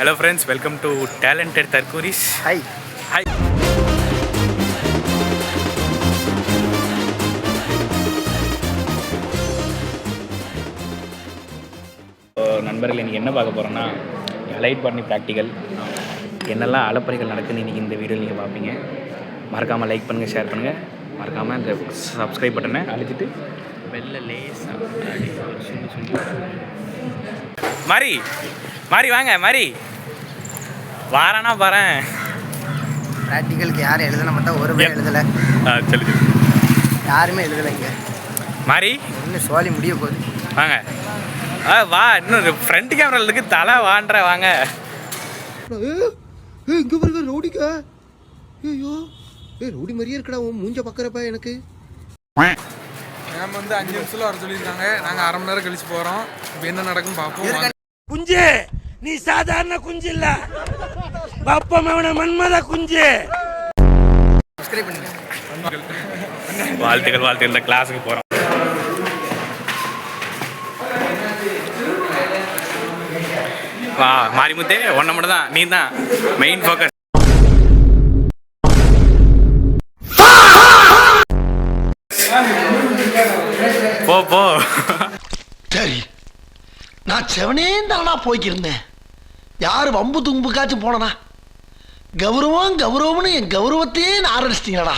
Hello friends, welcome to Talented Tarkuris. Hi. Hi. நண்பர்கள் இன்றைக்கி என்ன பார்க்க போகிறோன்னா லைட் பண்ணி ப்ராக்டிக்கல் என்னெல்லாம் அலப்பறைகள் நடக்குதுன்னு இன்றைக்கி இந்த வீடியோவில் நீங்கள் பார்ப்பீங்க. மறக்காமல் லைக் பண்ணுங்கள், ஷேர் பண்ணுங்கள், மறக்காமல் இந்த சப்ஸ்கிரைப் பட்டனை அழுத்திட்டு வெளில லேசாக மாறி மாறி வாங்க மாறி வாரானா பாறேன். ப்ராக்டிக்கலுக்கு யாரும் எழுதணும் மட்டும் ஒரு பேர் எழுதலை. சொல்லு யாருமே எழுதலைங்க. மாறி இன்னும் சோழி முடிய போகுது. வாங்க வா, இன்னும் ஃப்ரண்ட் கேமரா இருக்கு, தலை வாண்ட வாங்க. இங்க பாருங்க ரவுடிக்கா. ஐயோ ரவுடி மாதிரியே இருக்கடா உன் மூஞ்ச பார்க்குறப்ப எனக்கு. நம்ம வந்து 5 நிமிஷத்துல வர சொல்லியிருக்காங்க. நாங்கள் அரை மணி நேரம் கழிச்சு போகிறோம். இப்போ என்ன நடக்குன்னு பார்ப்போம். குஞ்சு, நீ சாதாரண குஞ்சு இல்ல, பப்பமவன மன்மத குஞ்சு. சப்ஸ்கிரைப் பண்ணுங்க. வாழ்த்துக்கள் வாழ்த்துக்கள். இந்த கிளாஸுக்கு போகிறோம். வா மாரிமுத்தே, ஒன்றை மட்டும் தான், நீ தான் மெயின் ஃபோக்கஸ். போ போ. சரி, நான் செவனே தானா போய்க்கிருந்தேன். யாரு வம்பு தும்புக்காச்சும் போனனா? கௌரவம் கௌரவம்னு என் கௌரவத்தையே ஆரம்பிச்சிட்டீங்களா?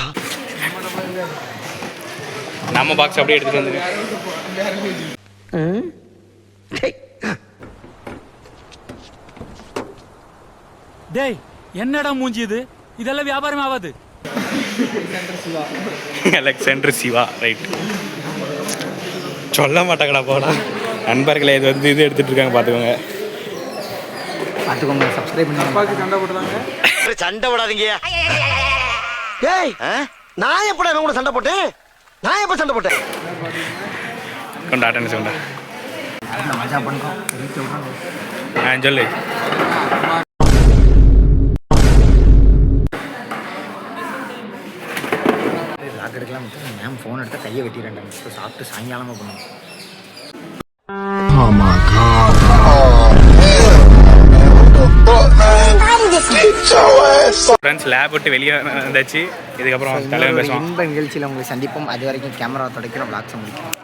நம்ம பாக்ஸ் அப்படியே எடுத்துட்டு வந்துருங்க. டேய், என்னடா மூஞ்சி இது? இதெல்லாம் வியாபாரம் ஆகாது. Alexander Siva, right. சொல்ல மாட்டாங்கடா போடா. நண்பர்களை இது வந்து இது எடுத்துட்டு இருக்காங்க, பார்த்துக்கோங்க. பார்த்துக்கோங்க, சப்ஸ்கிரைப் பண்ணுங்க. அப்பாவுக்கு சண்டை போட்டுறாங்க. சண்டை போடாதீங்க. டேய், நான் எப்படா இவங்க கூட சண்டை போட்டேன்? நான் எப்ப சண்டை போட்டேன்? கொண்டா அட்டன்ஸ் கொண்டா. மஜா பண்ணுறோம். சொல்லு. லாக் எடுக்கலாம். மேம் ஃபோன் எடுத்தால் கையை வெட்டிடுறேன். இப்போ சாப்பிட்டு சாயங்காலமாக பண்ணுவோம். ஃப்ரெண்ட்ஸ் லேப் விட்டு வெளியே வந்தாச்சு. இதுக்கப்புறம் தலைவர் பேசுவோம். இன்ப நிகழ்ச்சியில் உங்களை சந்திப்போம். அது வரைக்கும் கேமரா தொடக்கிறோம், விளாக்ஸை முடிக்கிறோம்.